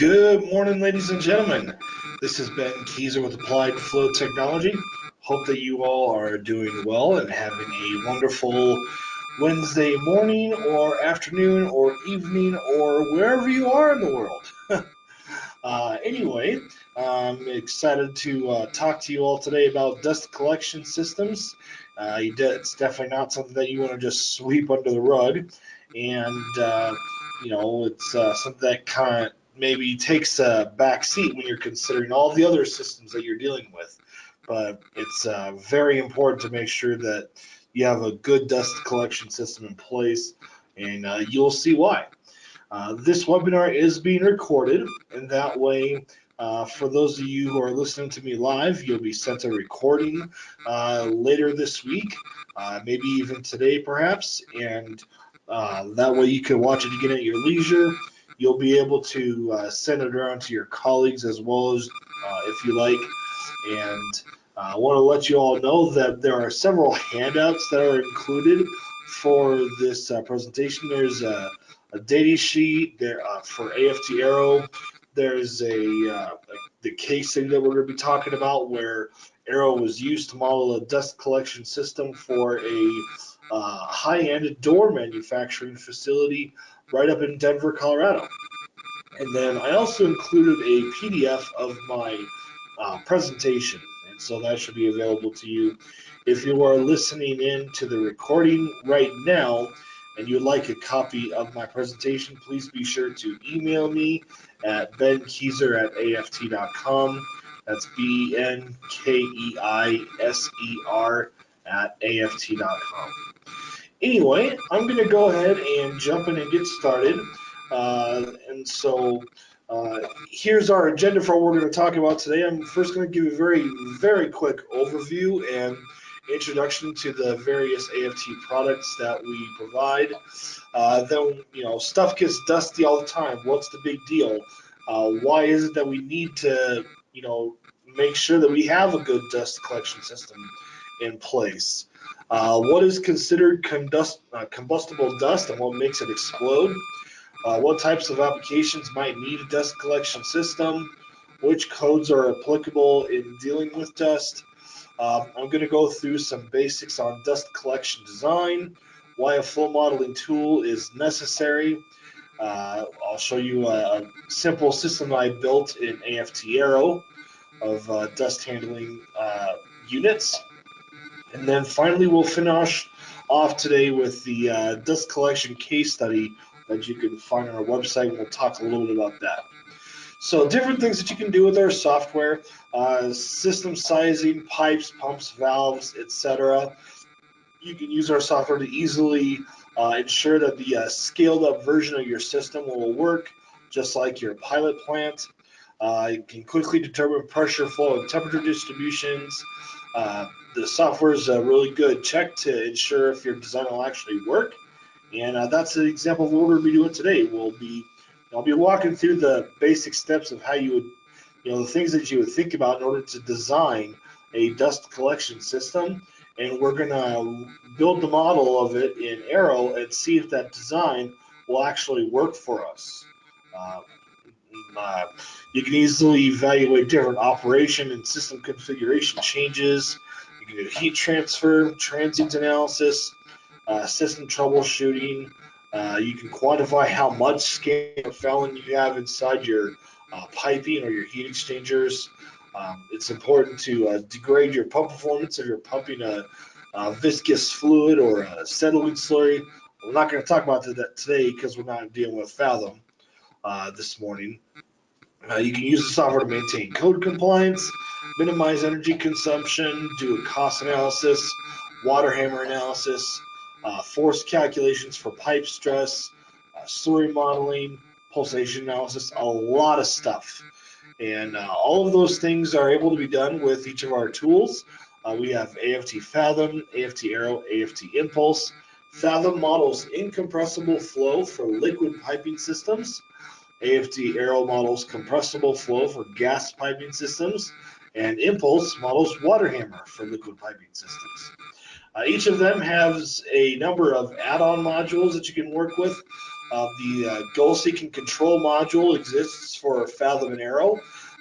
Good morning, ladies and gentlemen. This is Ben Keyser with Applied Flow Technology. Hope that you all are doing well and having a wonderful Wednesday morning or afternoon or evening or wherever you are in the world. Anyway, I'm excited to talk to you all today about dust collection systems. It's definitely not something that you want to just sweep under the rug, and it's something that kind of maybe takes a back seat when you're considering all the other systems that you're dealing with. But it's very important to make sure that you have a good dust collection system in place, and you'll see why. This webinar is being recorded, and that way, for those of you who are listening to me live, you'll be sent a recording later this week, maybe even today perhaps, and that way you can watch it again at your leisure. You'll be able to send it around to your colleagues as well as if you like. And I want to let you all know that there are several handouts that are included for this presentation. There's a data sheet there for AFT Arrow. There's the case study that we're going to be talking about where Arrow was used to model a dust collection system for a high-end door manufacturing facility right up in Denver, Colorado. And then I also included a PDF of my presentation, and so that should be available to you. If you are listening in to the recording right now and you'd like a copy of my presentation, please be sure to email me at benkeiser@aft.com. That's BENKEISER at aft.com. Anyway, I'm going to go ahead and jump in and get started. And so here's our agenda for what we're going to talk about today. I'm first going to give a very, very quick overview and introduction to the various AFT products that we provide. Then, stuff gets dusty all the time. What's the big deal? Why is it that we need to, make sure that we have a good dust collection system in place? What is considered combustible dust and what makes it explode? What types of applications might need a dust collection system? Which codes are applicable in dealing with dust? I'm going to go through some basics on dust collection design, why a flow modeling tool is necessary. I'll show you a simple system I built in AFT Arrow of dust handling units. And then finally, we'll finish off today with the dust collection case study that you can find on our website, and we'll talk a little bit about that. So different things that you can do with our software, system sizing, pipes, pumps, valves, etc. You can use our software to easily ensure that the scaled up version of your system will work just like your pilot plant. You can quickly determine pressure, flow, and temperature distributions. The software is a really good check to ensure if your design will actually work. And that's an example of what we're going to be doing today. I'll be walking through the basic steps of how you would, the things that you would think about in order to design a dust collection system. And we're going to build the model of it in Arrow and see if that design will actually work for us. You can easily evaluate different operation and system configuration changes. You can do heat transfer, transient analysis, system troubleshooting. You can quantify how much scaling or fouling you have inside your piping or your heat exchangers. It's important to degrade your pump performance if you're pumping a viscous fluid or a settling slurry. We're not going to talk about that today because we're not dealing with Fathom this morning. You can use the software to maintain code compliance, minimize energy consumption, do a cost analysis, water hammer analysis, force calculations for pipe stress, slurry modeling, pulsation analysis, a lot of stuff. And all of those things are able to be done with each of our tools. We have AFT Fathom, AFT Arrow, AFT Impulse. Fathom models incompressible flow for liquid piping systems. AFT Arrow models compressible flow for gas piping systems, and Impulse models water hammer for liquid piping systems. Each of them has a number of add-on modules that you can work with. The goal-seeking control module exists for Fathom and Arrow.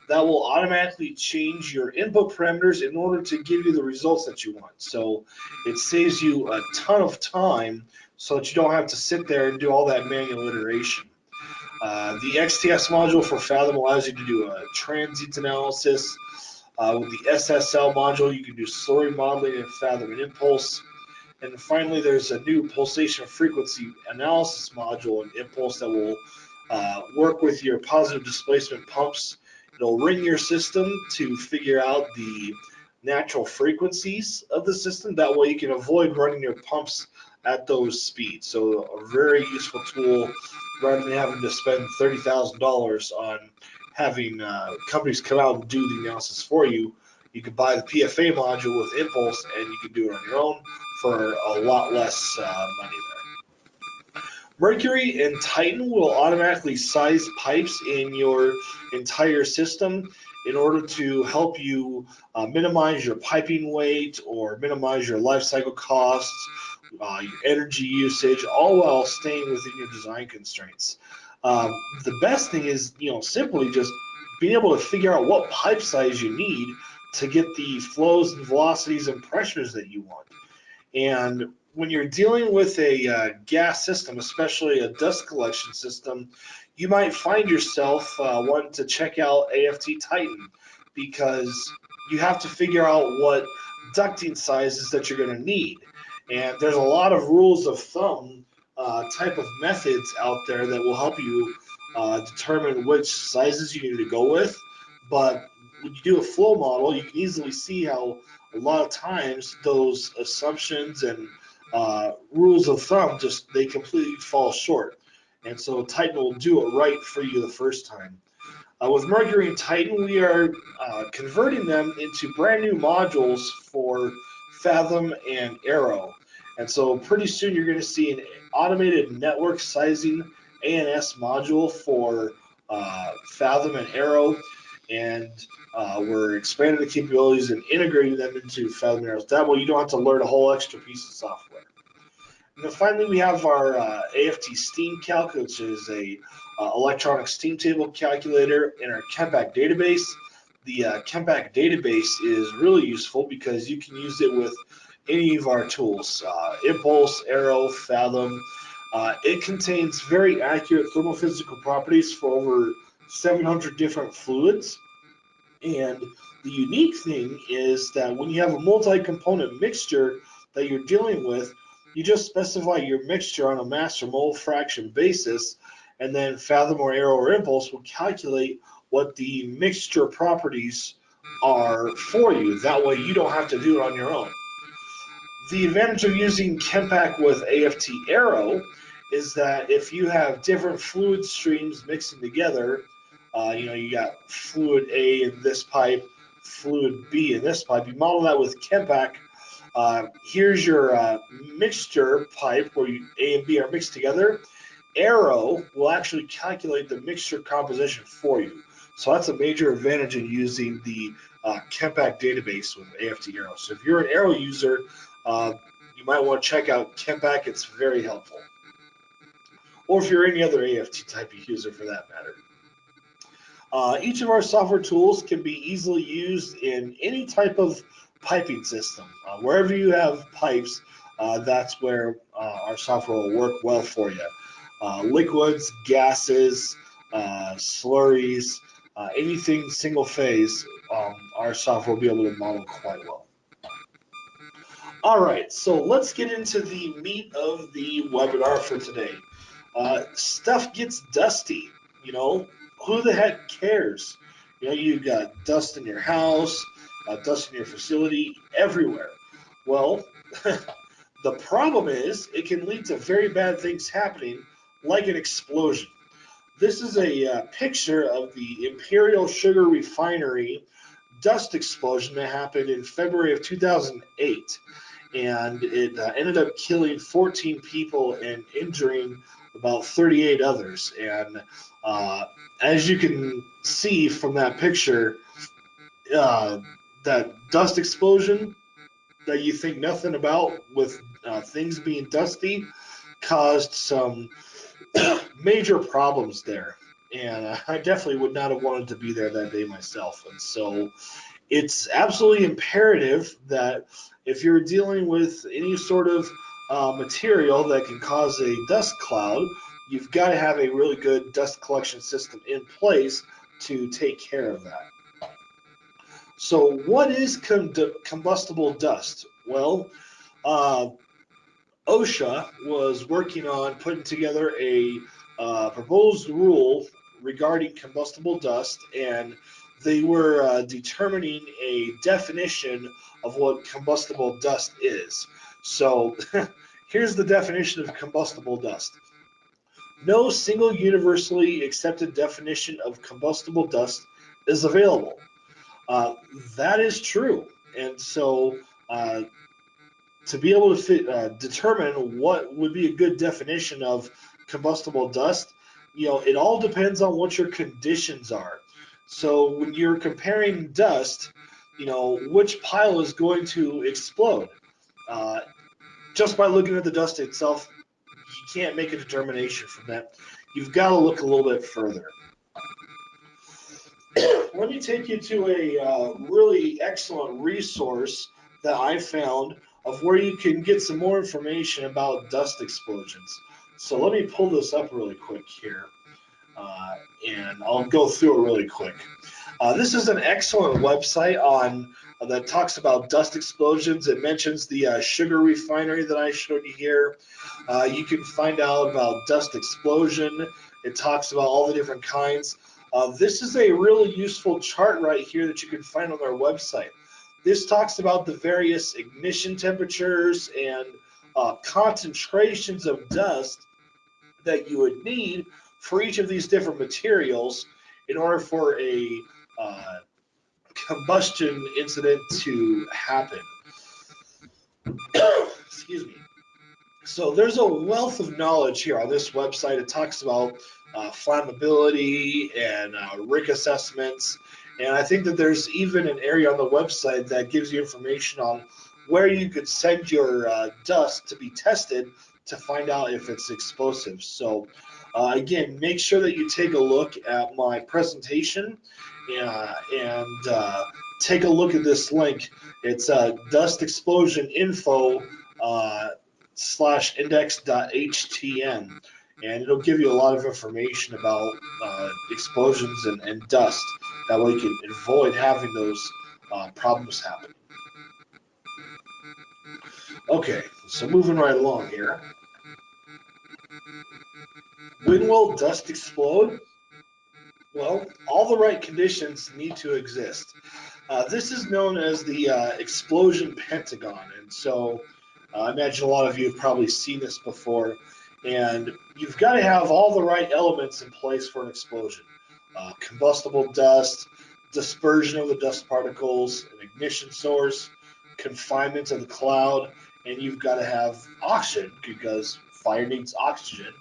That will automatically change your input parameters in order to give you the results that you want. So it saves you a ton of time so that you don't have to sit there and do all that manual iteration. The XTS module for Fathom allows you to do a transient analysis. With the SSL module, you can do slurry modeling in Fathom and Impulse. And finally, there's a new pulsation frequency analysis module in Impulse that will work with your positive displacement pumps. It'll ring your system to figure out the natural frequencies of the system. That way you can avoid running your pumps at those speeds. So a very useful tool rather than having to spend $30,000 on having companies come out and do the analysis for you. You can buy the PFA module with Impulse and you can do it on your own for a lot less money there. Mercury and Titan will automatically size pipes in your entire system in order to help you minimize your piping weight or minimize your life cycle costs, your energy usage, all while staying within your design constraints. The best thing is, simply just being able to figure out what pipe size you need to get the flows and velocities and pressures that you want. And when you're dealing with a gas system, especially a dust collection system, you might find yourself wanting to check out AFT Titan because you have to figure out what ducting sizes that you're going to need. And there's a lot of rules of thumb type of methods out there that will help you determine which sizes you need to go with. But when you do a flow model, you can easily see how a lot of times those assumptions and rules of thumb they completely fall short. And so Titan will do it right for you the first time. With Mercury and Titan, we are converting them into brand new modules for Fathom and Arrow. And so pretty soon you're going to see an automated network sizing ANS module for Fathom and Arrow. And we're expanding the capabilities and integrating them into Fathom and Arrow. That way you don't have to learn a whole extra piece of software. And then finally, we have our AFT Steam Calc, which is a electronic steam table calculator in our Chempact database. The Chempact database is really useful because you can use it with any of our tools, Impulse, Arrow, Fathom. It contains very accurate thermophysical properties for over 700 different fluids. And the unique thing is that when you have a multi-component mixture that you're dealing with, you just specify your mixture on a mass or mole fraction basis, and then Fathom or Arrow or Impulse will calculate what the mixture properties are for you. That way you don't have to do it on your own. The advantage of using Chempact with AFT Arrow is that if you have different fluid streams mixing together, you got fluid A in this pipe, fluid B in this pipe, you model that with Chempact. Here's your mixture pipe where A and B are mixed together. Arrow will actually calculate the mixture composition for you. So that's a major advantage in using the Chempact database with AFT Arrow. So if you're an Arrow user, you might want to check out Chempact. It's very helpful. Or if you're any other AFT type of user for that matter. Each of our software tools can be easily used in any type of piping system. Wherever you have pipes, that's where our software will work well for you. Liquids, gases, slurries, anything single phase, our software will be able to model quite well. All right, so let's get into the meat of the webinar for today. Stuff gets dusty, who the heck cares? You've got dust in your house, dust in your facility, everywhere. Well, the problem is it can lead to very bad things happening, like an explosion. This is a picture of the Imperial Sugar Refinery dust explosion that happened in February of 2008. And it ended up killing 14 people and injuring about 38 others. And as you can see from that picture, that dust explosion that you think nothing about with things being dusty caused some major problems there. And I definitely would not have wanted to be there that day myself. And so it's absolutely imperative that if you're dealing with any sort of material that can cause a dust cloud, you've got to have a really good dust collection system in place to take care of that. So, what is combustible dust? Well, uh, OSHA was working on putting together a proposed rule regarding combustible dust, and they were determining a definition of what combustible dust is. So, here's the definition of combustible dust. No single universally accepted definition of combustible dust is available. Uh, that is true. And so, uh, to be able to determine what would be a good definition of combustible dust, it all depends on what your conditions are. So when you're comparing dust, which pile is going to explode? Uh, just by looking at the dust itself, you can't make a determination from that. You've got to look a little bit further. Let me take you to a really excellent resource that I found of where you can get some more information about dust explosions. So let me pull this up really quick here, and I'll go through it really quick. This is an excellent website on that talks about dust explosions. It mentions the sugar refinery that I showed you here. You can find out about dust explosion. It talks about all the different kinds. This is a really useful chart right here that you can find on their website. This talks about the various ignition temperatures and concentrations of dust that you would need for each of these different materials in order for a uh, combustion incident to happen. Excuse me. So there's a wealth of knowledge here on this website. It talks about flammability and risk assessments. And I think that there's even an area on the website that gives you information on where you could send your dust to be tested to find out if it's explosive. So again, make sure that you take a look at my presentation and take a look at this link. It's dust explosion info slash index.htm, and it'll give you a lot of information about explosions and dust. That way you can avoid having those problems happen. Okay, so moving right along here. When will dust explode? Well, all the right conditions need to exist. This is known as the explosion pentagon, and so I imagine a lot of you have probably seen this before. And you've got to have all the right elements in place for an explosion: combustible dust, dispersion of the dust particles, an ignition source, confinement of the cloud, and you've got to have oxygen because fire needs oxygen.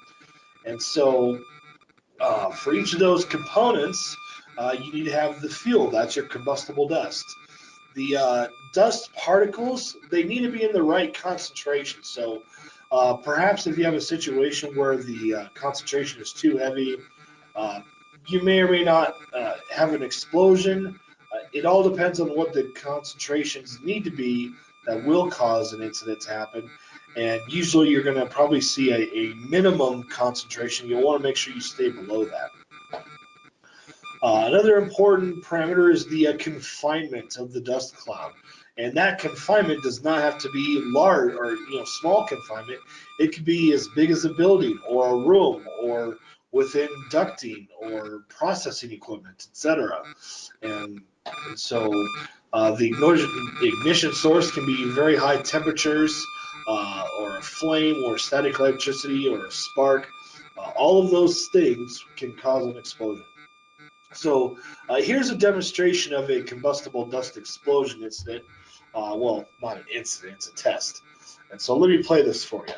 And so for each of those components, you need to have the fuel. That's your combustible dust. The dust particles, they need to be in the right concentration. So perhaps if you have a situation where the concentration is too heavy, uh, you may or may not have an explosion. It all depends on what the concentrations need to be that will cause an incident to happen. And usually you're going to probably see a minimum concentration. You'll want to make sure you stay below that. Another important parameter is the confinement of the dust cloud, and that confinement does not have to be large or small confinement. It could be as big as a building or a room or within ducting or processing equipment, etc. And so the ignition source can be very high temperatures, or a flame, or static electricity, or a spark. All of those things can cause an explosion. So here's a demonstration of a combustible dust explosion incident. Well, not an incident, it's a test. And so let me play this for you.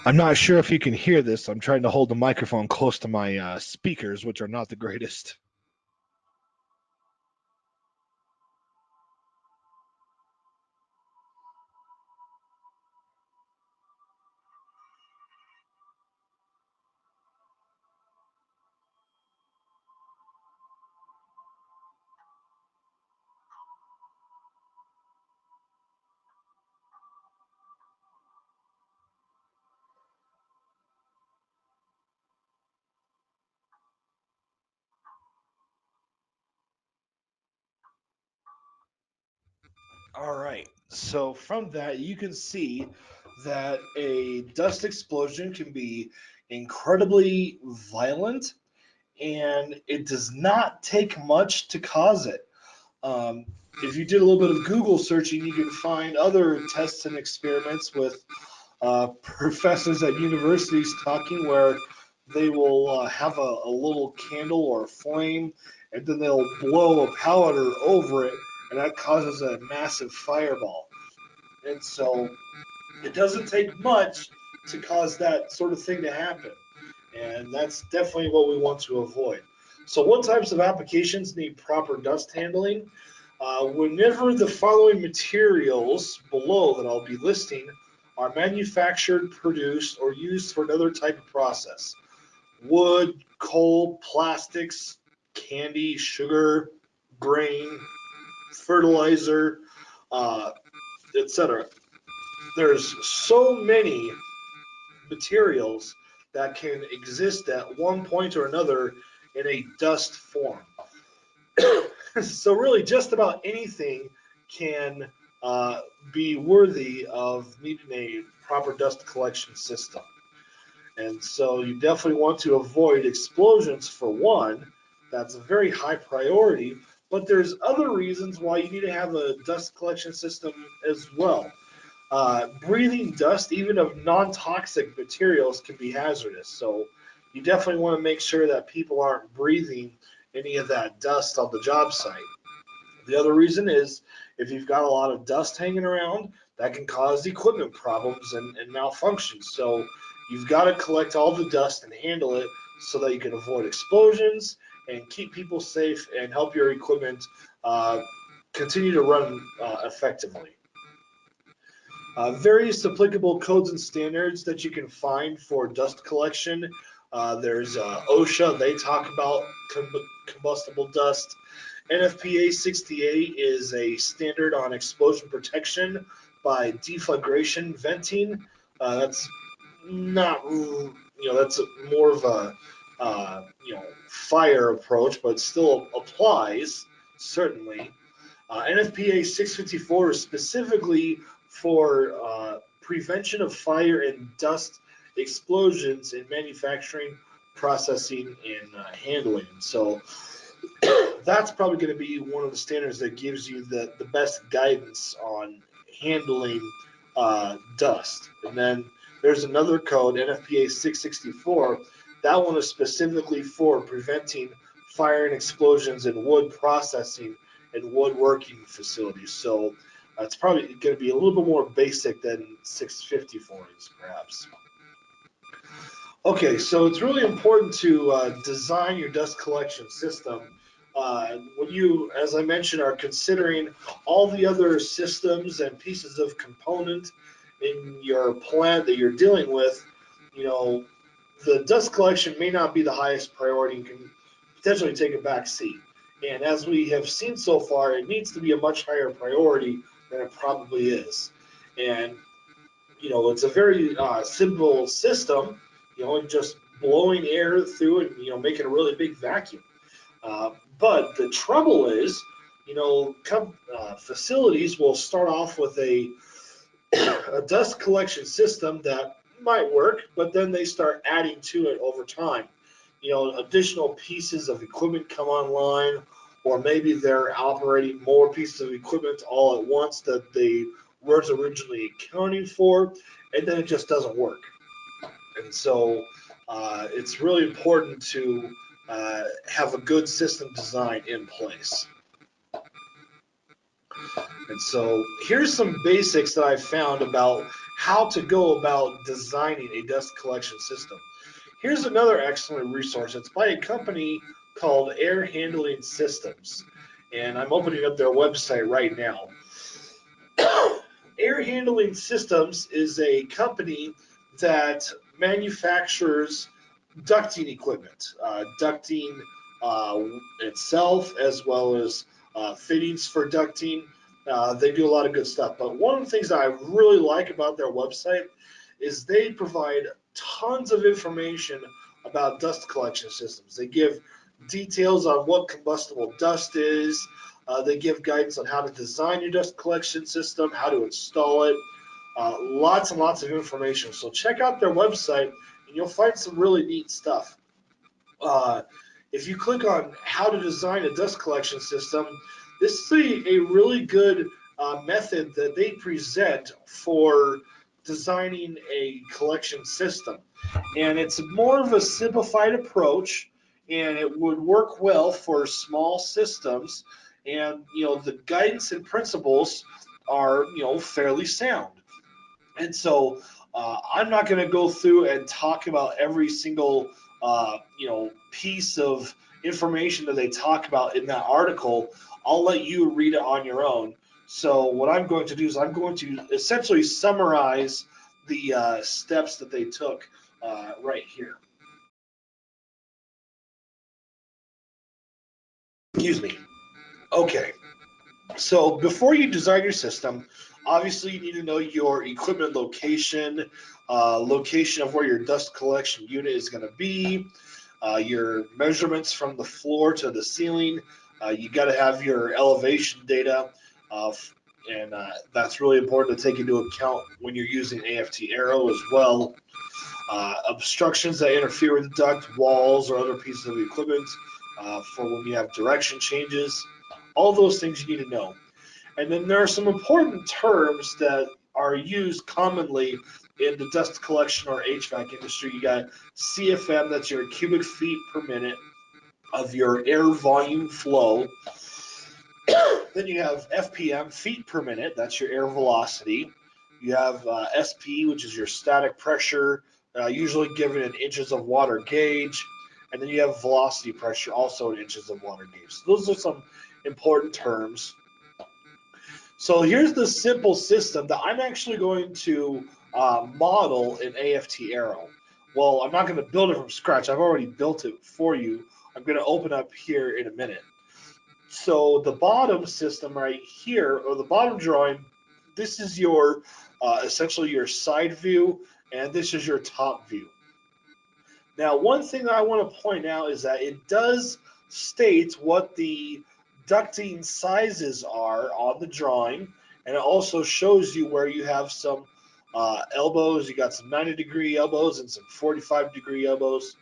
I'm not sure if you can hear this. I'm trying to hold the microphone close to my speakers, which are not the greatest. All right. So from that, you can see that a dust explosion can be incredibly violent, and it does not take much to cause it. Um, if you did a little bit of Google searching, you can find other tests and experiments with professors at universities talking where they will have a little candle or a flame, and then they'll blow a powder over it, and that causes a massive fireball. And so it doesn't take much to cause that sort of thing to happen. And that's definitely what we want to avoid. So, what types of applications need proper dust handling? Whenever the following materials below that I'll be listing are manufactured, produced, or used for another type of process: wood, coal, plastics, candy, sugar, grain, fertilizer, uh, etc. There's so many materials that can exist at one point or another in a dust form. So really, just about anything can uh, be worthy of needing a proper dust collection system. And so you definitely want to avoid explosions for one. That's a very high priority. But there's other reasons why you need to have a dust collection system as well. Breathing dust, even of non-toxic materials, can be hazardous. So you definitely want to make sure that people aren't breathing any of that dust on the job site. The other reason is if you've got a lot of dust hanging around, that can cause equipment problems and malfunctions. So you've got to collect all the dust and handle it so that you can avoid explosions and keep people safe and help your equipment uh, continue to run effectively. Various applicable codes and standards that you can find for dust collection. There's OSHA, they talk about combustible dust. NFPA 68 is a standard on explosion protection by deflagration venting. That's not, that's more of a, fire approach, but still applies, certainly. NFPA 654 is specifically for prevention of fire and dust explosions in manufacturing, processing, and handling. So that's probably going to be one of the standards that gives you the best guidance on handling dust. And then there's another code, NFPA 664. That one is specifically for preventing fire and explosions in wood processing and woodworking facilities. So it's probably going to be a little bit more basic than 654 is, perhaps. Okay, so it's really important to design your dust collection system. When you, as I mentioned, are considering all the other systems and pieces of component in your plant that you're dealing with, you know, the dust collection may not be the highest priority and can potentially take a back seat. And as we have seen so far, it needs to be a much higher priority than it probably is. And it's a very simple system, just blowing air through it, making a really big vacuum. But the trouble is, facilities will start off with a dust collection system that might work, but then they start adding to it over time. Additional pieces of equipment come online, or maybe they're operating more pieces of equipment all at once that they weren't originally accounting for, and then it just doesn't work. And so it's really important to have a good system design in place. And so here's some basics that I've found about how to go about designing a dust collection system. Here's another excellent resource. It's by a company called Air Handling Systems, and I'm opening up their website right now. Air Handling Systems is a company that manufactures ducting equipment, ducting itself, as well as fittings for ducting. They do a lot of good stuff. But one of the things that I really like about their website is they provide tons of information about dust collection systems. They give details on what combustible dust is. They give guidance on how to design your dust collection system, how to install it. Lots and lots of information. So check out their website, and you'll find some really neat stuff. Uh, if you click on how to design a dust collection system, this is a really good method that they present for designing a collection system. And it's more of a simplified approach, and it would work well for small systems. And the guidance and principles are fairly sound. And so I'm not going to go through and talk about every single piece of information that they talk about in that article. I'll let you read it on your own. So what I'm going to do is I'm going to essentially summarize the steps that they took right here. Excuse me. Okay. So before you design your system, obviously you need to know your equipment location, location of where your dust collection unit is going to be, your measurements from the floor to the ceiling. You got to have your elevation data, and that's really important to take into account when you're using AFT Arrow as well. Obstructions that interfere with the duct, walls, or other pieces of equipment for when you have direction changes. All those things you need to know. And then there are some important terms that are used commonly in the dust collection or HVAC industry. You got CFM, that's your cubic feet per minute of your air volume flow. Then you have FPM, feet per minute, that's your air velocity. You have SP, which is your static pressure, usually given in inches of water gauge. And then you have velocity pressure, also in inches of water gauge. So those are some important terms. So here's the simple system that I'm actually going to model in AFT Arrow. Well, I'm not going to build it from scratch. I've already built it for you. I'm going to open up here in a minute. So the bottom system right here, or the bottom drawing, this is your essentially your side view, and this is your top view. Now, one thing that I want to point out is that it does state what the ducting sizes are on the drawing, and it also shows you where you have some elbows. You got some 90-degree elbows and some 45-degree elbows.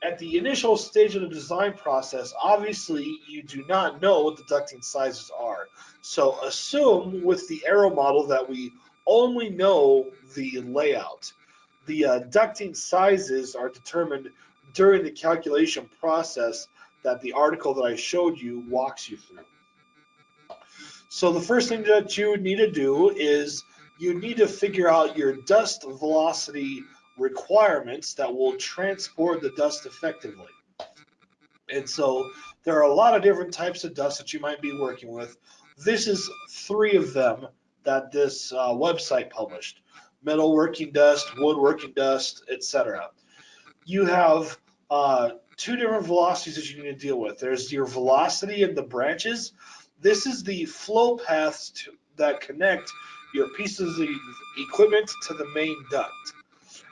At the initial stage of the design process, obviously you do not know what the ducting sizes are. So assume with the arrow model that we only know the layout. The ducting sizes are determined during the calculation process that the article that I showed you walks you through. So the first thing that you need to do is you need to figure out your dust velocity requirements that will transport the dust effectively. And so there are a lot of different types of dust that you might be working with. This is 3 of them that this website published: metal working dust, wood working dust, etc. You have 2 different velocities that you need to deal with. There's your velocity in the branches. This is the flow paths that connect your pieces of equipment to the main duct.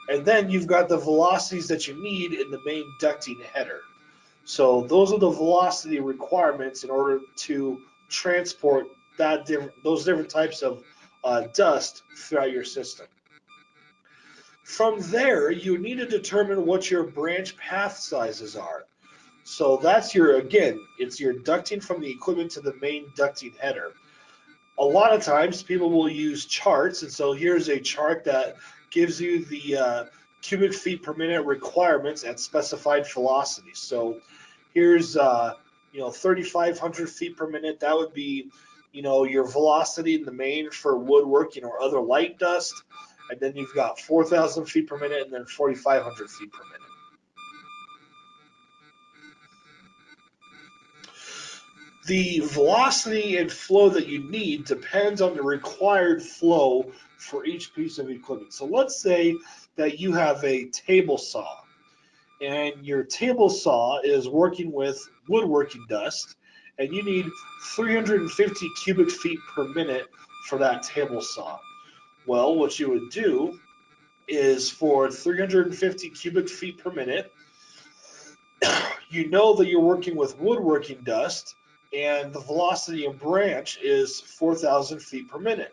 And then you've got the velocities that you need in the main ducting header. So those are the velocity requirements in order to transport those different types of dust throughout your system. From there, you need to determine what your branch path sizes are. So that's it's your ducting from the equipment to the main ducting header. A lot of times people will use charts, and so here's a chart that gives you the cubic feet per minute requirements at specified velocities. So here's 3,500 feet per minute. That would be your velocity in the main for woodworking or other light dust, and then you've got 4,000 feet per minute and then 4,500 feet per minute. The velocity and flow that you need depends on the required flow for each piece of equipment. So let's say that you have a table saw, and your table saw is working with woodworking dust, and you need 350 cubic feet per minute for that table saw. Well, what you would do is for 350 cubic feet per minute, you know that you're working with woodworking dust, and the velocity of branch is 4,000 feet per minute.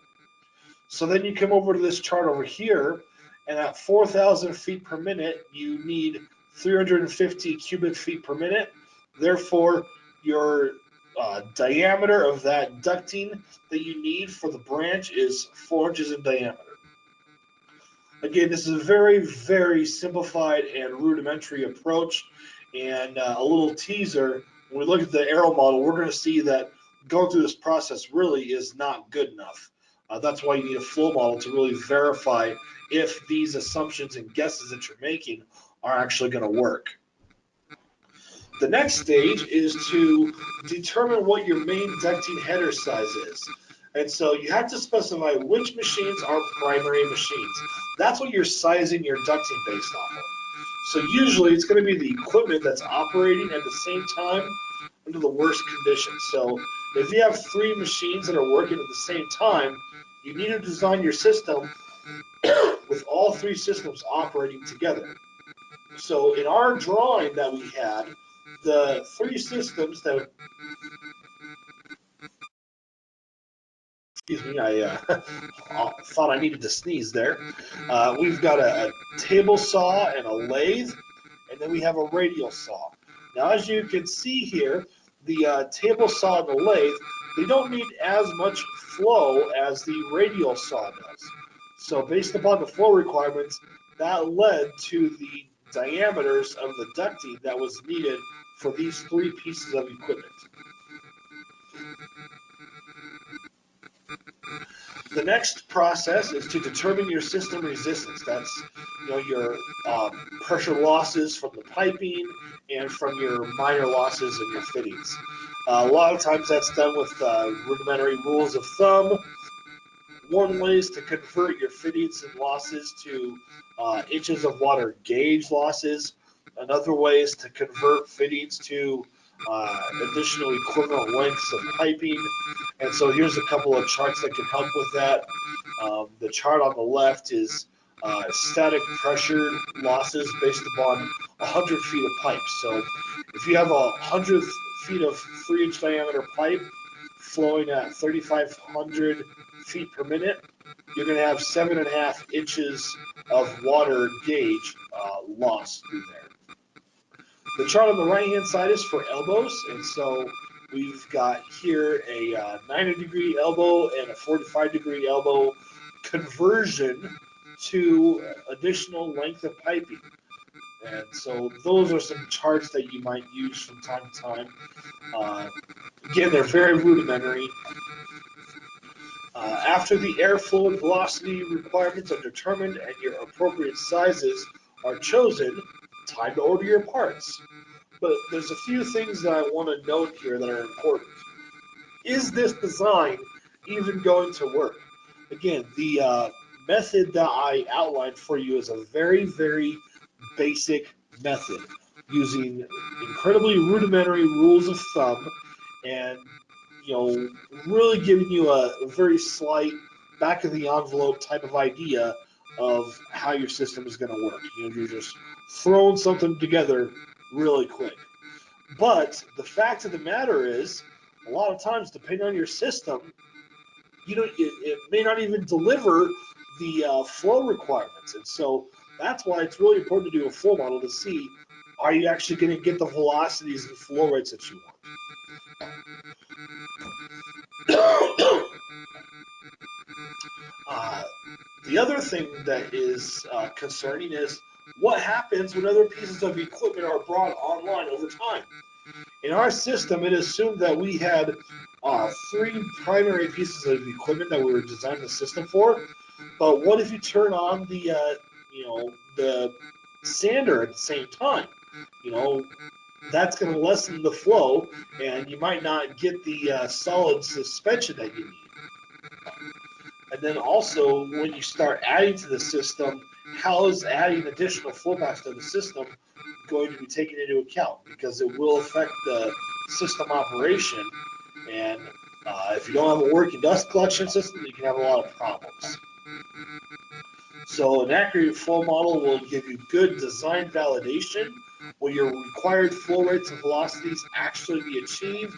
So then you come over to this chart over here, and at 4,000 feet per minute, you need 350 cubic feet per minute. Therefore, your diameter of that ducting that you need for the branch is 4 inches in diameter. Again, this is a very, very simplified and rudimentary approach. And a little teaser, when we look at the arrow model, we're going to see that going through this process really is not good enough. That's why you need a flow model to really verify if these assumptions and guesses that you're making are actually going to work. The next stage is to determine what your main ducting header size is. And so you have to specify which machines are primary machines. That's what you're sizing your ducting based off of. So usually it's going to be the equipment that's operating at the same time under the worst conditions. So if you have 3 machines that are working at the same time, you need to design your system with all 3 systems operating together. So in our drawing that we had, the 3 systems that, excuse me, I thought I needed to sneeze there. We've got a table saw and a lathe, and then we have a radial saw. Now, as you can see here, the table saw and the lathe, they don't need as much flow as the radial saw does. So based upon the flow requirements, that led to the diameters of the ducting that was needed for these 3 pieces of equipment. The next process is to determine your system resistance. That's your pressure losses from the piping and from your minor losses in your fittings. A lot of times that's done with rudimentary rules of thumb. One way is to convert your fittings and losses to inches of water gauge losses. Another way is to convert fittings to additional equivalent lengths of piping. And so here's a couple of charts that can help with that. The chart on the left is static pressure losses based upon 100 feet of pipe. So if you have 100 feet of 3-inch diameter pipe flowing at 3,500 feet per minute, you're going to have 7.5 inches of water gauge loss through there. The chart on the right-hand side is for elbows, and so we've got here a 90-degree elbow and a 45-degree elbow conversion to additional length of piping. And so those are some charts that you might use from time to time. Again, they're very rudimentary. After the airflow and velocity requirements are determined and your appropriate sizes are chosen, time to order your parts. But there's a few things that I want to note here that are important. Is this design even going to work? Again, the method that I outlined for you is a very, very basic method using incredibly rudimentary rules of thumb and really giving you a very slight back of the envelope type of idea of how your system is going to work. You're just throwing something together really quick. But the fact of the matter is, a lot of times, depending on your system, it may not even deliver the flow requirements. And so that's why it's really important to do a flow model to see, are you actually going to get the velocities and flow rates that you want? The other thing that is concerning is what happens when other pieces of equipment are brought online over time. In our system, it assumed that we had three primary pieces of equipment that we were designing the system for. But what if you turn on the sander at the same time? You know, that's going to lessen the flow, and you might not get the solid suspension that you need. And then also, when you start adding to the system, how is adding additional flow paths to the system going to be taken into account? Because it will affect the system operation, and if you don't have a working dust collection system, you can have a lot of problems. So an accurate flow model will give you good design validation, will your required flow rates and velocities actually be achieved,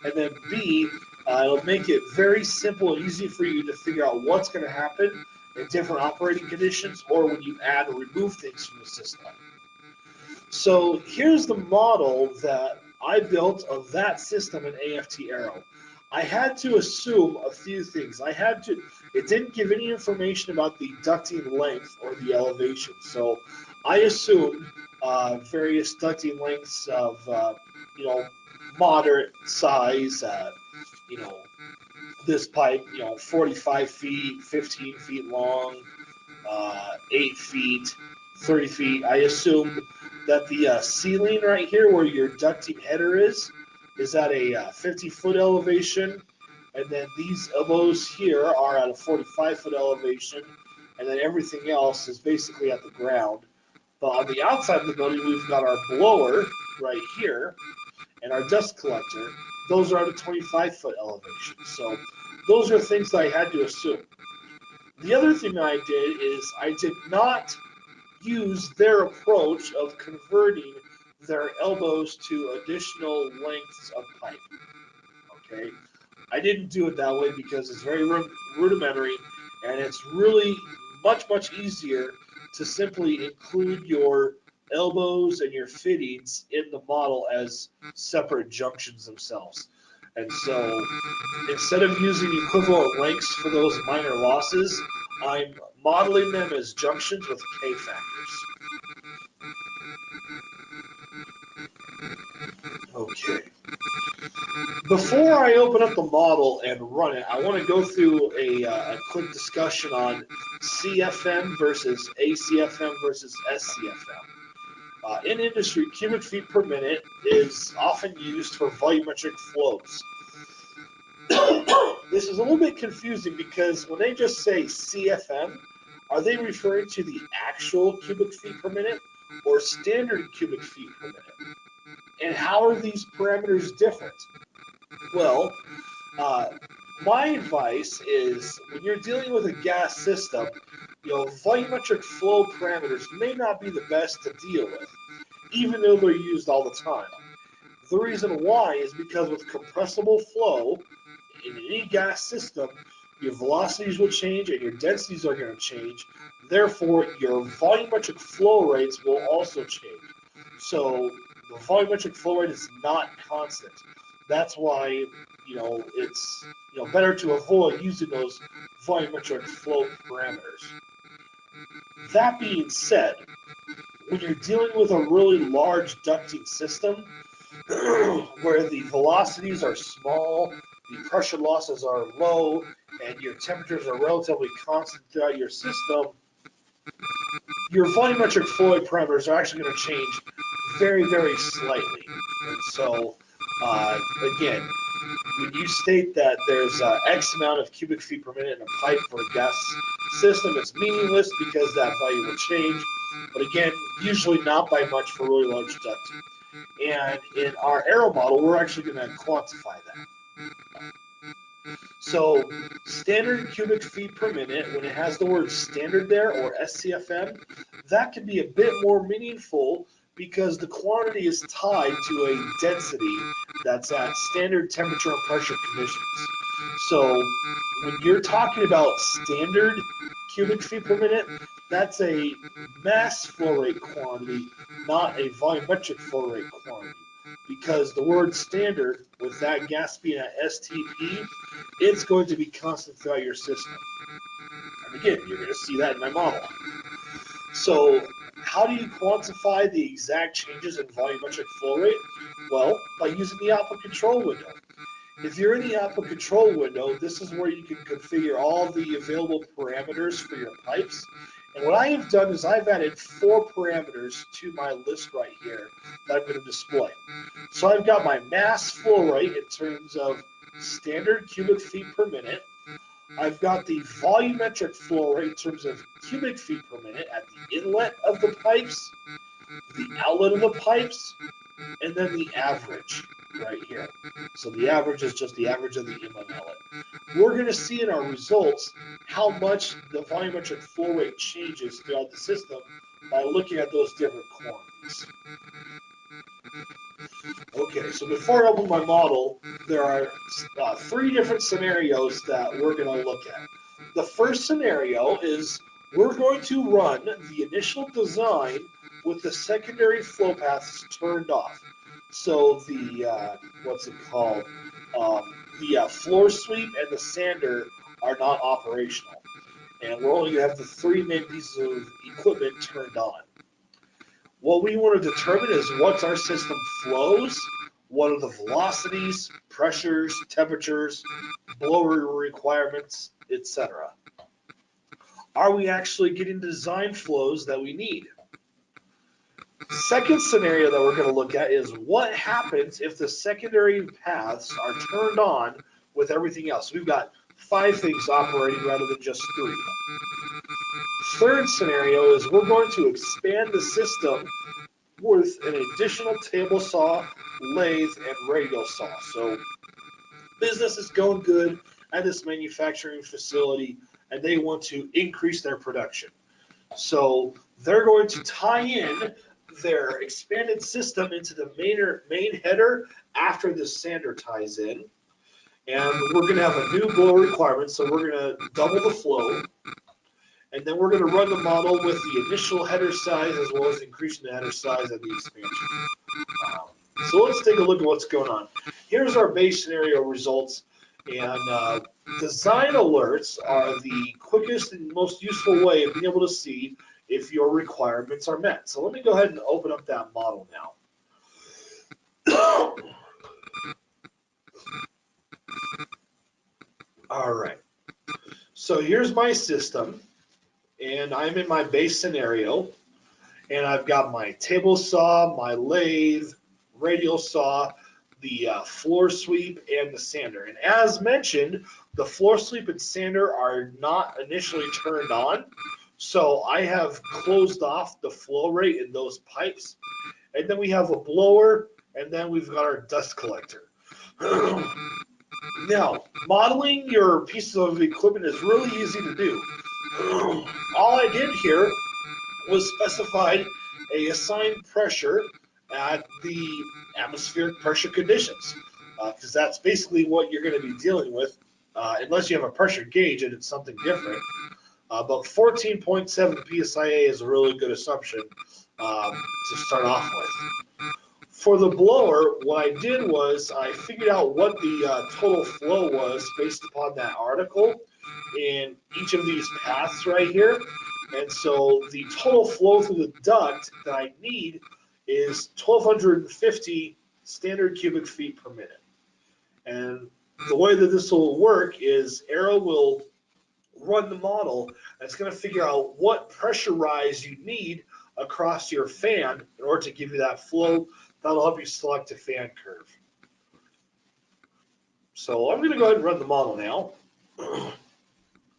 and then B, it'll make it very simple and easy for you to figure out what's going to happen in different operating conditions or when you add or remove things from the system. So here's the model that I built of that system in AFT Arrow. I had to assume a few things. It didn't give any information about the ducting length or the elevation. So I assumed various ducting lengths of, moderate size, this pipe, 45 feet, 15 feet long, 8 feet, 30 feet. I assumed that the ceiling right here where your ducting header is at a 50-foot elevation, and then these elbows here are at a 45-foot elevation, and then everything else is basically at the ground. But on the outside of the building, we've got our blower right here and our dust collector. Those are at a 25-foot elevation. So those are things that I had to assume. The other thing I did is I did not use their approach of converting their elbows to additional lengths of pipe. Okay, I didn't do it that way because it's very rudimentary, and it's really much easier to simply include your elbows and your fittings in the model as separate junctions themselves. And so instead of using equivalent lengths for those minor losses, I'm modeling them as junctions with K factors. Okay. Before I open up the model and run it, I want to go through a quick discussion on CFM versus ACFM versus SCFM. In industry, cubic feet per minute is often used for volumetric flows. This is a little bit confusing because when they just say CFM, are they referring to the actual cubic feet per minute or standard cubic feet per minute? And how are these parameters different? Well, my advice is when you're dealing with a gas system, volumetric flow parameters may not be the best to deal with, even though they're used all the time. The reason why is because with compressible flow in any gas system, your velocities will change and your densities are going to change. Therefore, your volumetric flow rates will also change. So the volumetric flow rate is not constant. That's why it's better to avoid using those volumetric flow parameters. That being said, when you're dealing with a really large ducting system where the velocities are small, the pressure losses are low, and your temperatures are relatively constant throughout your system, your volumetric flow rate parameters are actually going to change very slightly. And so, again, when you state that there's X amount of cubic feet per minute in a pipe for a gas system, it's meaningless because that value will change. But again, usually not by much for really large ducting. And in our Arrow model, we're actually going to quantify that. So standard cubic feet per minute, when it has the word standard there, or SCFM, that can be a bit more meaningful because the quantity is tied to a density that's at standard temperature and pressure conditions. So when you're talking about standard cubic feet per minute, that's a mass flow rate quantity, not a volumetric flow rate quantity. Because the word standard, with that gas being at STP, it's going to be constant throughout your system. And again, you're going to see that in my model. So how do you quantify the exact changes in volumetric flow rate? Well, by using the output control window. If you're in the output control window, this is where you can configure all the available parameters for your pipes. And what I have done is I've added 4 parameters to my list right here that I'm going to display. So I've got my mass flow rate in terms of standard cubic feet per minute. I've got the volumetric flow rate in terms of cubic feet per minute at the inlet of the pipes, the outlet of the pipes, and then the average right here. So the average is just the average of the inlet and outlet. We're going to see in our results how much the volumetric flow rate changes throughout the system by looking at those different quantities. Okay, so before I open my model, there are 3 different scenarios that we're going to look at. The first scenario is we're going to run the initial design with the secondary flow paths turned off. So the, what's it called, the floor sweep and the sander are not operational. And we're only going to have the 3 main pieces of equipment turned on. What we want to determine is what's our system flows, what are the velocities, pressures, temperatures, blower requirements, etc. Are we actually getting the design flows that we need? Second scenario that we're going to look at is what happens if the secondary paths are turned on with everything else. We've got 5 things operating rather than just 3. Third scenario is we're going to expand the system with an additional table saw, lathe, and radial saw. So business is going good at this manufacturing facility, and they want to increase their production. So they're going to tie in their expanded system into the main header after the sander ties in. And we're going to have a new blow requirement, so we're going to double the flow. And then we're going to run the model with the initial header size as well as increasing the header size and the expansion. So let's take a look at what's going on. Here's our base scenario results. And design alerts are the quickest and most useful way of being able to see if your requirements are met. So let me go ahead and open up that model now. All right. So here's my system, and I'm in my base scenario, and I've got my table saw, my lathe, radial saw, the floor sweep, and the sander. And as mentioned, the floor sweep and sander are not initially turned on, so I have closed off the flow rate in those pipes. And then we have a blower, and then we've got our dust collector. Now, modeling your pieces of equipment is really easy to do. All I did here was specified a assigned pressure at the atmospheric pressure conditions, because that's basically what you're going to be dealing with, unless you have a pressure gauge and it's something different. But 14.7 psia is a really good assumption to start off with. For the blower, what I did was I figured out what the total flow was based upon that article in each of these paths right here. And so the total flow through the duct that I need is 1,250 standard cubic feet per minute. And the way that this will work is Arrow will run the model, and it's going to figure out what pressure rise you need across your fan in order to give you that flow. That'll help you select a fan curve. So I'm going to go ahead and run the model now.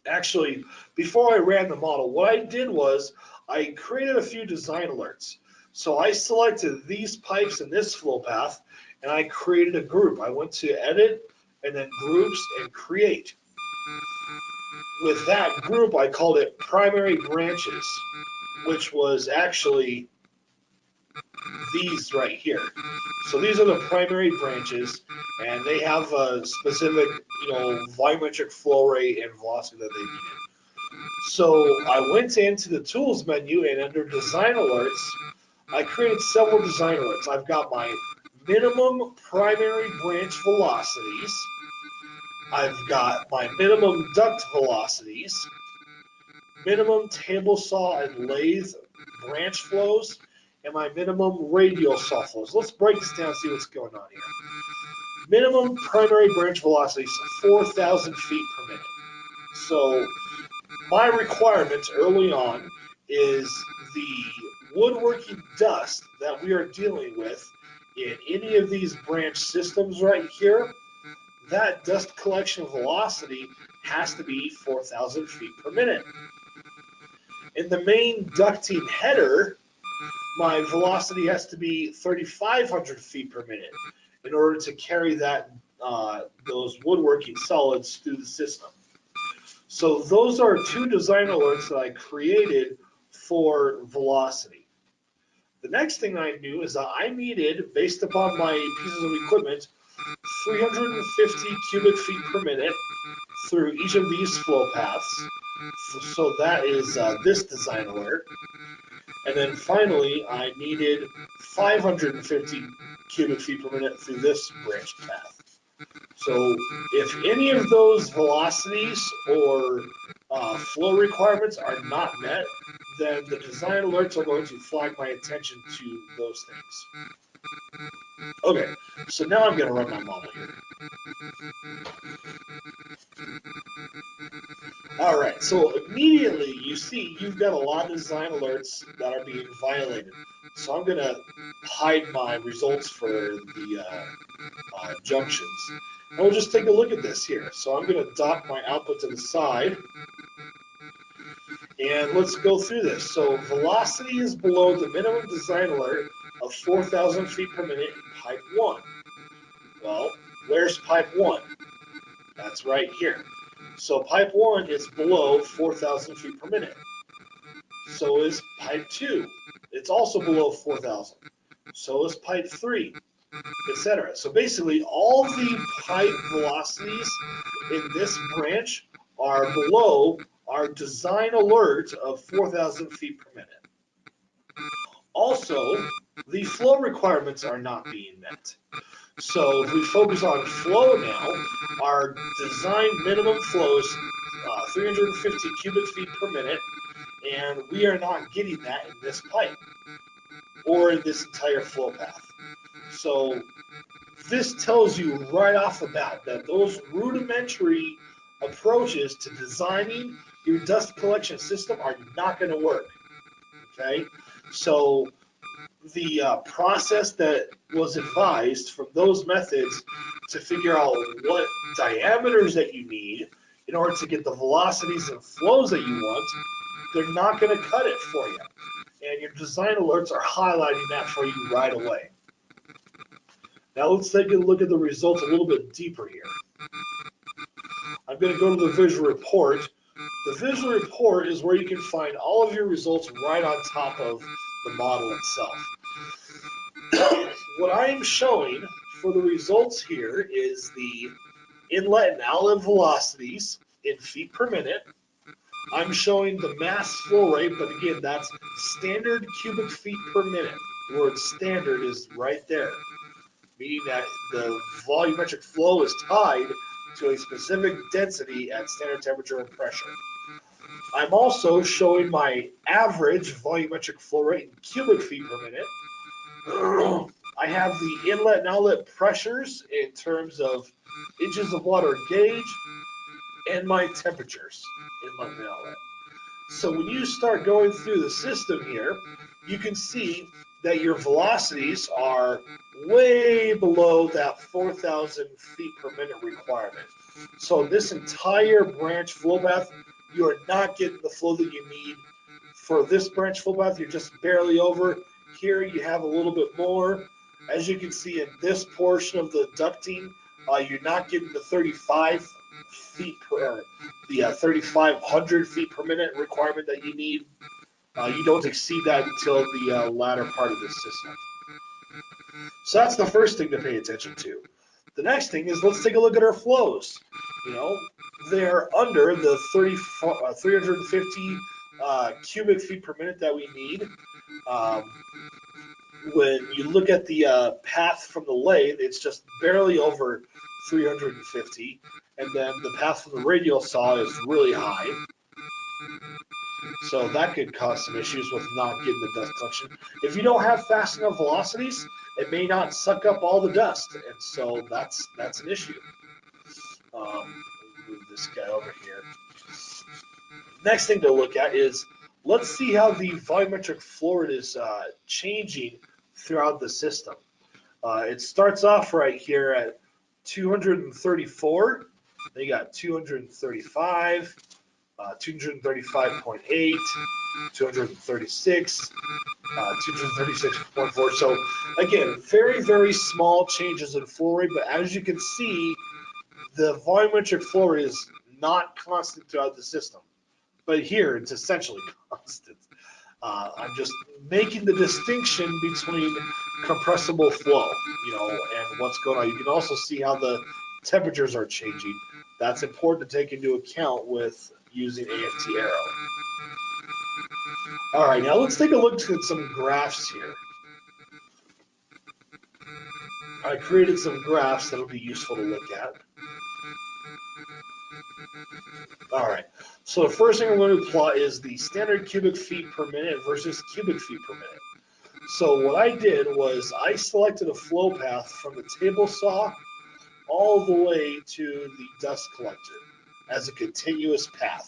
Actually, before I ran the model, what I did was I created a few design alerts. So I selected these pipes in this flow path, and I created a group. I went to Edit, and then Groups, and Create. With that group, I called it Primary Branches, which was actually these right here. So these are the primary branches, and they have a specific, volumetric flow rate and velocity that they needed. So I went into the Tools menu, and under Design Alerts, I created several design alerts. I've got my minimum primary branch velocities. I've got my minimum duct velocities, minimum table saw and lathe branch flows, and my minimum radial saw flows. Let's break this down and see what's going on here. minimum primary branch velocities 4,000 feet per minute. So my requirements early on is the woodworking dust that we are dealing with in any of these branch systems right here, that dust collection velocity has to be 4,000 feet per minute. In the main ducting header, my velocity has to be 3,500 feet per minute in order to carry those woodworking solids through the system. So those are two design alerts that I created for velocity. The next thing I knew is that I needed, based upon my pieces of equipment, 350 cubic feet per minute through each of these flow paths. So that is this design alert. And then finally, I needed 550 cubic feet per minute through this branch path. So if any of those velocities or flow requirements are not met, then the design alerts are going to flag my attention to those things. Okay, so now I'm going to run my model here. All right, so immediately you see you've got a lot of design alerts that are being violated. So I'm going to hide my results for the junctions. And we'll just take a look at this here. So I'm going to dock my output to the side. And let's go through this. So velocity is below the minimum design alert of 4,000 feet per minute in pipe 1. Well, where's pipe 1? That's right here. So pipe 1 is below 4,000 feet per minute. So is pipe 2. It's also below 4,000. So is pipe 3, etc. So basically, all the pipe velocities in this branch are below our design alert of 4,000 feet per minute. Also, the flow requirements are not being met. So if we focus on flow now, our design minimum flow is 350 cubic feet per minute, and we are not getting that in this pipe or in this entire flow path. So this tells you right off the bat that those rudimentary approaches to designing your dust collection system are not going to work. Okay, so the process that was advised from those methods to figure out what diameters that you need in order to get the velocities and flows that you want, they're not going to cut it for you. And your design alerts are highlighting that for you right away. Now let's take a look at the results a little bit deeper here. I'm going to go to the visual report. The visual report is where you can find all of your results right on top of the model itself. What I am showing for the results here is the inlet and outlet velocities in feet per minute. I'm showing the mass flow rate, but again, that's standard cubic feet per minute. The word standard is right there, meaning that the volumetric flow is tied to a specific density at standard temperature and pressure. I'm also showing my average volumetric flow rate in cubic feet per minute. I have the inlet and outlet pressures in terms of inches of water gauge and my temperatures, inlet and outlet. So when you start going through the system here, you can see that your velocities are way below that 4,000 feet per minute requirement. So this entire branch flow path, you are not getting the flow that you need. For this branch flow path, you're just barely over. Here you have a little bit more. As you can see in this portion of the ducting, you're not getting the 35 feet per, the 3,500 feet per minute requirement that you need. You don't exceed that until the latter part of this system. So that's the first thing to pay attention to. The next thing is let's take a look at our flows. You know, they're under the 350 cubic feet per minute that we need. When you look at the path from the lathe, it's just barely over 350, and then the path from the radial saw is really high. So that could cause some issues with not getting the dust collection. If you don't have fast enough velocities, it may not suck up all the dust, and so that's an issue. Move this guy over here. Next thing to look at is, let's see how the volumetric flow rate is changing throughout the system. It starts off right here at 234. Then you got 235, 235.8, 236, 236.4. So again, very, very small changes in flow rate, but as you can see, the volumetric flow rate is not constant throughout the system. But here, it's essentially constant. I'm just making the distinction between compressible flow, and what's going on. You can also see how the temperatures are changing. That's important to take into account with using AFT Arrow. All right, now let's take a look at some graphs here. I created some graphs that'll be useful to look at. All right, so the first thing I'm going to plot is the standard cubic feet per minute versus cubic feet per minute. So what I did was I selected a flow path from the table saw all the way to the dust collector as a continuous path.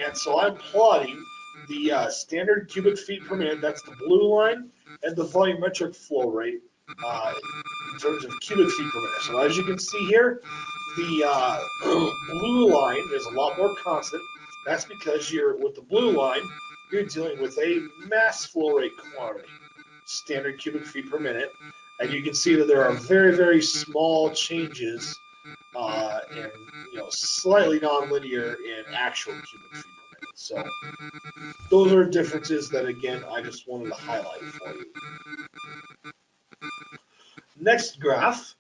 And so I'm plotting the standard cubic feet per minute, that's the blue line, and the volumetric flow rate in terms of cubic feet per minute. So as you can see here, the blue line is a lot more constant. That's because with the blue line, you're dealing with a mass flow rate quantity, standard cubic feet per minute. And you can see that there are very, very small changes and slightly nonlinear in actual cubic feet per minute. So those are differences that, again, I just wanted to highlight for you. Next graph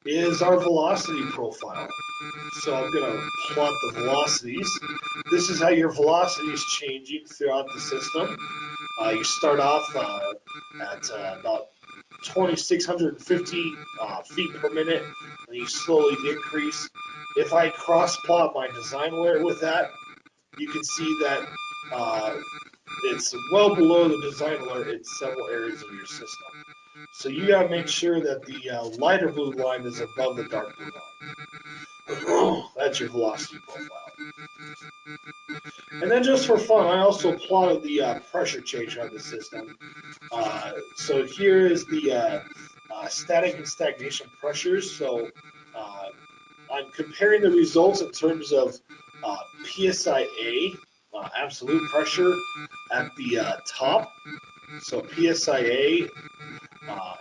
is our velocity profile. So I'm going to plot the velocities. This is how your velocity is changing throughout the system. You start off at about 2,650 feet per minute, and you slowly increase. If I cross-plot my design layer with that, you can see that it's well below the design layer in several areas of your system. So you got to make sure that the lighter blue line is above the dark blue line. That's your velocity profile. And then just for fun, I also plotted the pressure change on the system. So here is the static and stagnation pressures. So I'm comparing the results in terms of PSIA, absolute pressure at the top. So PSIA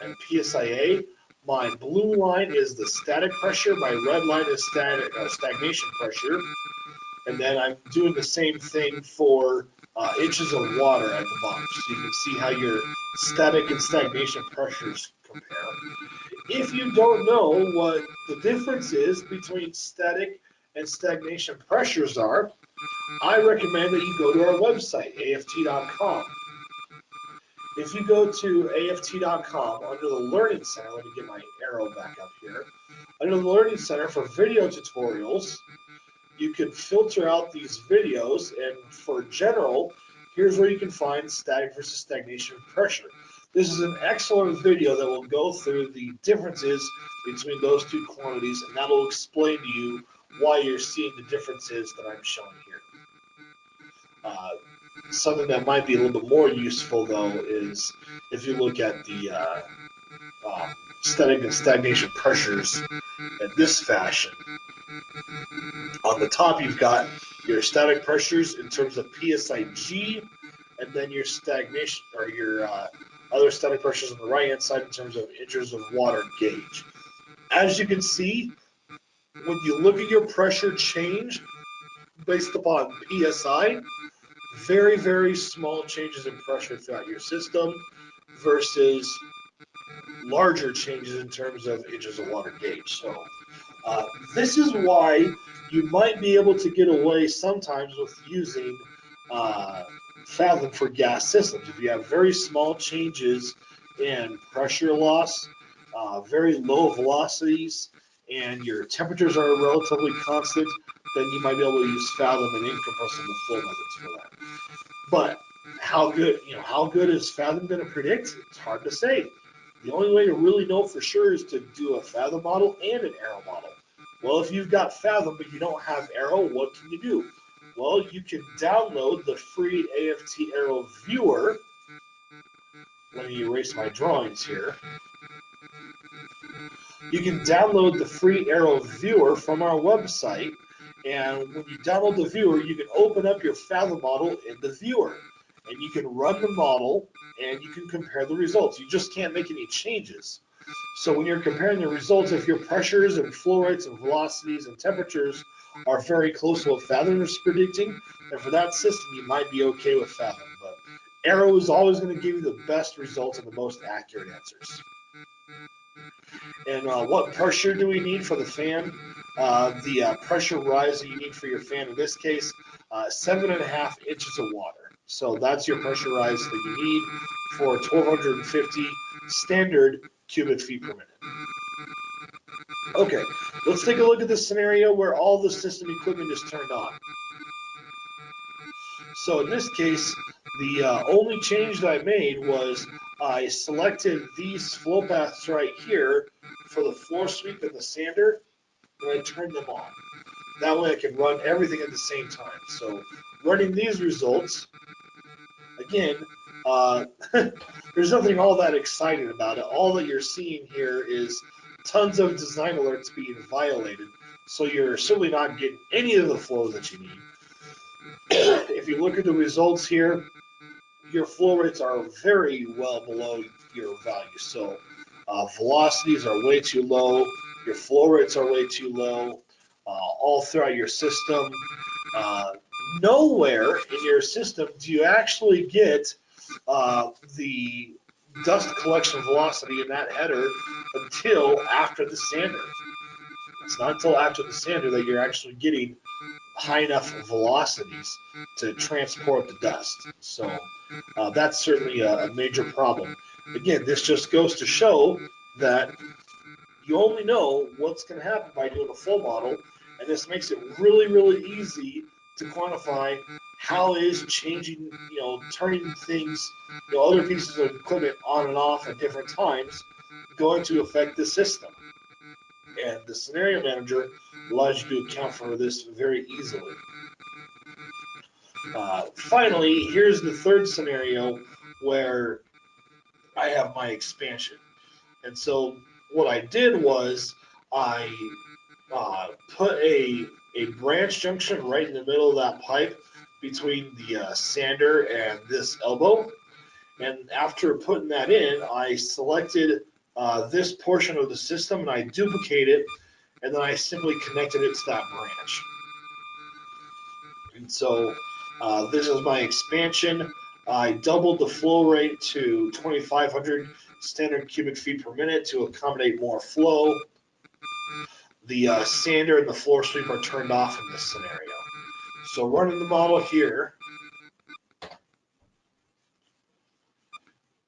and PSIA. My blue line is the static pressure. My red line is stagnation pressure. And then I'm doing the same thing for inches of water at the bottom. So you can see how your static and stagnation pressures compare. If you don't know what the difference is between static and stagnation pressures are, I recommend that you go to our website, AFT.com. If you go to AFT.com under the Learning Center, let me get my arrow back up here. Under the Learning Center for video tutorials, you can filter out these videos, and for general, here's where you can find static versus stagnation pressure. This is an excellent video that will go through the differences between those two quantities, and that will explain to you why you're seeing the differences that I'm showing here. Something that might be a little bit more useful, though, is if you look at the static and stagnation pressures in this fashion. On the top, you've got your static pressures in terms of PSIG, and then your stagnation or your other static pressures on the right-hand side in terms of inches of water gauge. As you can see, when you look at your pressure change based upon PSI, very, very small changes in pressure throughout your system versus larger changes in terms of inches of water gauge. So this is why you might be able to get away sometimes with using Fathom for gas systems. If you have very small changes in pressure loss, very low velocities, and your temperatures are relatively constant, then you might be able to use Fathom and incompressible flow methods for that. But how good is Fathom going to predict? It's hard to say. The only way to really know for sure is to do a Fathom model and an Arrow model. Well, if you've got Fathom but you don't have Arrow, what can you do? Well, you can download the free AFT Arrow viewer. Let me erase my drawings here. You can download the free Arrow viewer from our website, and when you download the viewer, you can open up your Fathom model in the viewer, and you can run the model, and you can compare the results. You just can't make any changes. So when you're comparing the results, if your pressures and flow rates and velocities and temperatures are very close to what Fathom is predicting, then for that system, you might be okay with Fathom. But Arrow is always going to give you the best results and the most accurate answers. And what pressure do we need for the fan? The pressure rise that you need for your fan, in this case, 7.5 inches of water. So that's your pressure rise that you need for 1,250 standard cubic feet per minute. Okay, let's take a look at the scenario where all the system equipment is turned on. So in this case, the only change that I made was I selected these flow paths right here for the floor sweep and the sander, and I turned them on. That way I can run everything at the same time. So running these results, again, there's nothing all that exciting about it. All that you're seeing here is tons of design alerts being violated. So you're certainly not getting any of the flows that you need. If you look at the results here, your flow rates are very well below your value. So velocities are way too low. Your flow rates are way too low. All throughout your system. Uh, Nowhere in your system do you actually get the dust collection velocity in that header until after the sander. It's not until after the sander that you're actually getting high enough velocities to transport the dust. So that's certainly a major problem. Again, this just goes to show that you only know what's going to happen by doing a full model, and this makes it really, really easy to quantify how is changing, turning things, other pieces of equipment on and off at different times going to affect the system. And the scenario manager allows you to account for this very easily. Finally, here's the third scenario where I have my expansion. And so what I did was I put a branch junction right in the middle of that pipe between the sander and this elbow. And after putting that in, I selected this portion of the system and I duplicated it, and then I simply connected it to that branch. And so this is my expansion. I doubled the flow rate to 2,500 standard cubic feet per minute to accommodate more flow. The sander and the floor sweep are turned off in this scenario. So running the model here,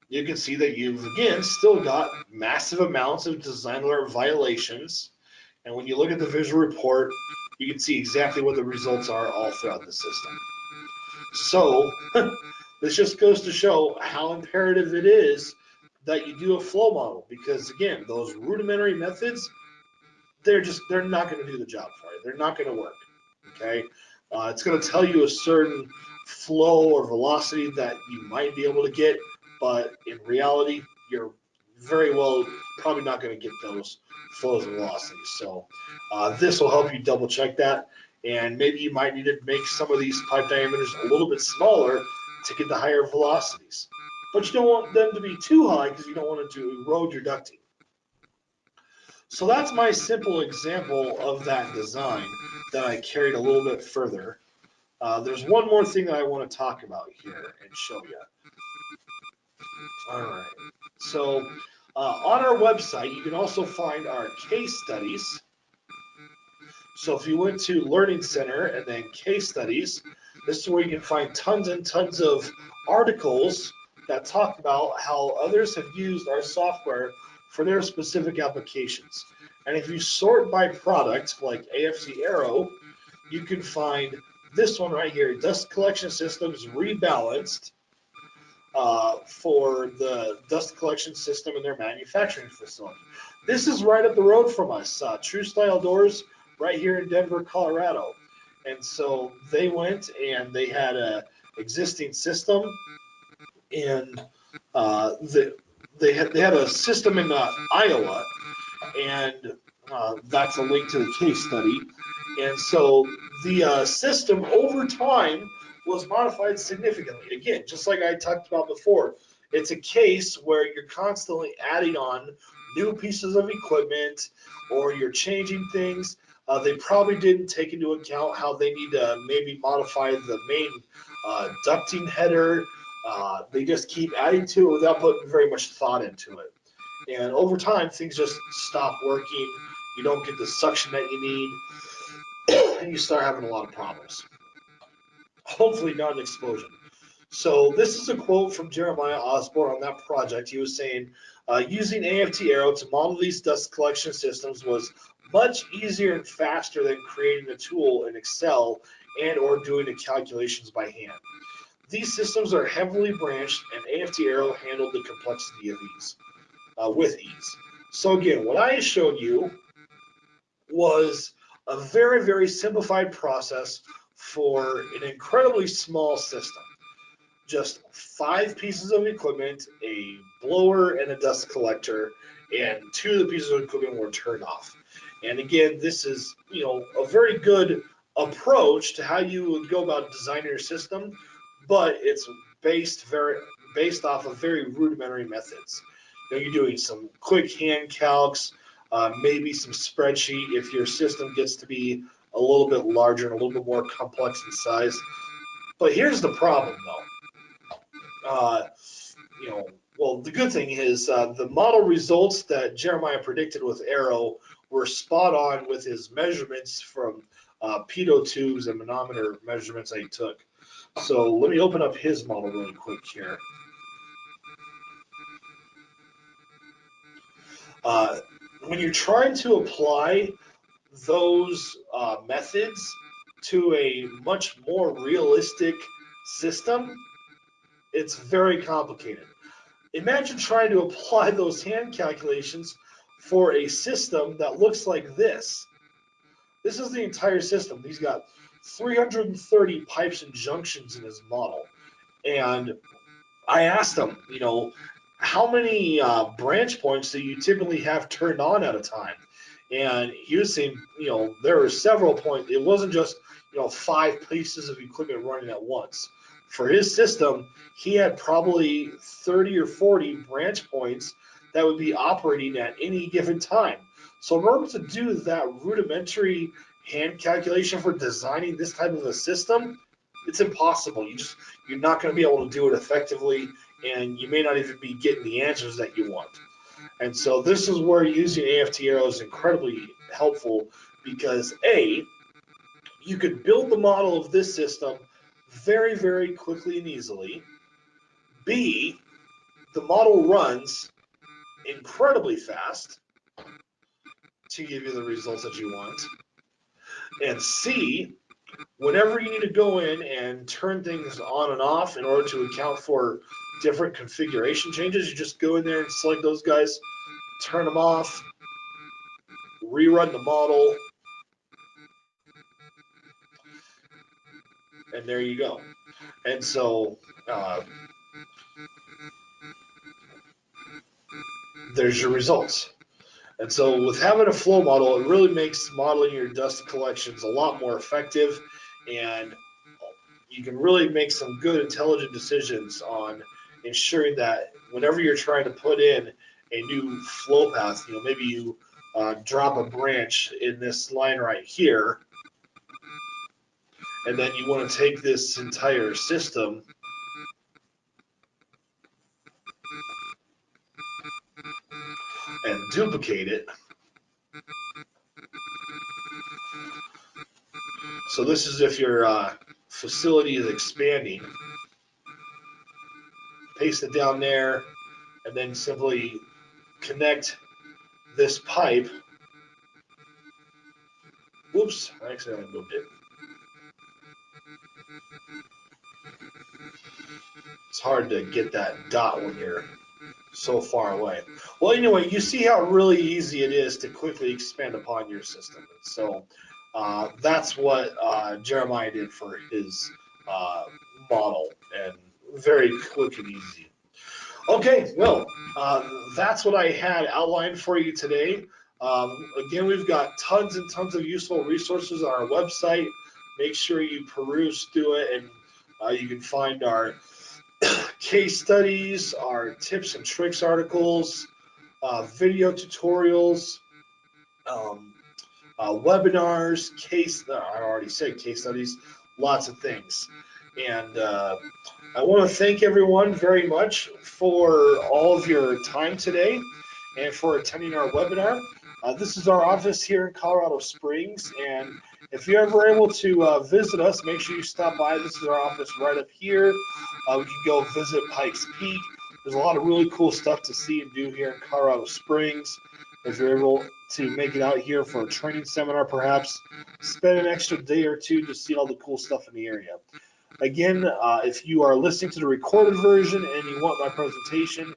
you can see that you've, again, still got massive amounts of design alert violations. And when you look at the visual report, you can see exactly what the results are all throughout the system. So this just goes to show how imperative it is that you do a flow model, because again, those rudimentary methods, they're not going to do the job for you. They're not going to work. Okay, it's going to tell you a certain flow or velocity that you might be able to get, but in reality, you're very well probably not going to get those flows and velocities. So this will help you double check that, and maybe you might need to make some of these pipe diameters a little bit smaller to get the higher velocities. But you don't want them to be too high because you don't want it to erode your ducting. So that's my simple example of that design that I carried a little bit further. There's one more thing that I want to talk about here and show you. All right. So on our website, you can also find our case studies. So if you went to Learning Center and then case studies, this is where you can find tons and tons of articles that talk about how others have used our software for their specific applications. And if you sort by product, like AFT Arrow, you can find this one right here, dust collection systems rebalanced for the dust collection system in their manufacturing facility. This is right up the road from us, TruStile Doors, right here in Denver, Colorado. And so they went and they had a existing system, and they had a system in Iowa, and that's a link to the case study. And so the system over time was modified significantly. Again, just like I talked about before, it's a case where you're constantly adding on new pieces of equipment or you're changing things. They probably didn't take into account how they need to maybe modify the main ducting header. They just keep adding to it without putting very much thought into it. And over time, things just stop working. You don't get the suction that you need, and you start having a lot of problems. Hopefully, not an explosion. So this is a quote from Jeremiah Osborne on that project. He was saying, using AFT Arrow to model these dust collection systems was much easier and faster than creating a tool in Excel and or doing the calculations by hand. These systems are heavily branched, and AFT Arrow handled the complexity of ease, with ease. So again, what I showed you was a very, very simplified process for an incredibly small system. Just 5 pieces of equipment, a blower and a dust collector, and 2 of the pieces of equipment were turned off. And again, this is, a very good approach to how you would go about designing your system, but it's based off of very rudimentary methods. You're doing some quick hand calcs, maybe some spreadsheet if your system gets to be a little bit larger and a little bit more complex in size. But here's the problem, though. Uh, well, the good thing is the model results that Jeremiah predicted with Arrow were spot on with his measurements from pitot tubes and manometer measurements that he took. So let me open up his model really quick here. When you're trying to apply those methods to a much more realistic system, it's very complicated. Imagine trying to apply those hand calculations for a system that looks like this. This is the entire system. He's got 330 pipes and junctions in his model. And I asked him, how many branch points do you typically have turned on at a time? And he was saying, there were several points. It wasn't just, 5 pieces of equipment running at once. For his system, he had probably 30 or 40 branch points that would be operating at any given time. So in order to do that rudimentary hand calculation for designing this type of a system, it's impossible. You're not going to be able to do it effectively, and you may not even be getting the answers that you want. And so this is where using AFT Arrow is incredibly helpful because A, you could build the model of this system very, very quickly and easily. B, the model runs incredibly fast to give you the results that you want. And C, whenever you need to go in and turn things on and off in order to account for different configuration changes, you just go in there and select those guys, turn them off, rerun the model, and there you go. And so there's your results. And so with having a flow model, it really makes modeling your dust collections a lot more effective, and you can really make some good, intelligent decisions on ensuring that whenever you're trying to put in a new flow path, maybe you drop a branch in this line right here, and then you want to take this entire system and duplicate it. So this is if your facility is expanding. Paste it down there, and then simply connect this pipe. Whoops, I accidentally moved it. It's hard to get that dot when you're so far away. Well, anyway, you see how really easy it is to quickly expand upon your system. So that's what Jeremiah did for his uh, model, and very quick and easy. Okay, well, that's what I had outlined for you today. Again, we've got tons and tons of useful resources on our website. Make sure you peruse through it, and you can find our case studies, our tips and tricks articles, video tutorials, um, webinars, I already said case studies, lots of things. And I want to thank everyone very much for all of your time today and for attending our webinar. This is our office here in Colorado Springs, and if you're ever able to visit us, make sure you stop by. This is our office right up here. We can go visit Pikes Peak. There's a lot of really cool stuff to see and do here in Colorado Springs. If you're able to make it out here for a training seminar, perhaps spend an extra day or two to see all the cool stuff in the area. Again, if you are listening to the recorded version and you want my presentation,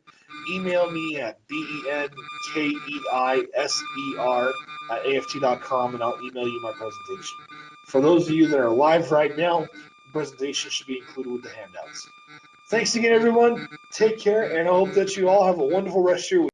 email me at benkeiser@aft.com, and I'll email you my presentation. For those of you that are live right now, the presentation should be included with the handouts. Thanks again, everyone. Take care, and I hope that you all have a wonderful rest of your week.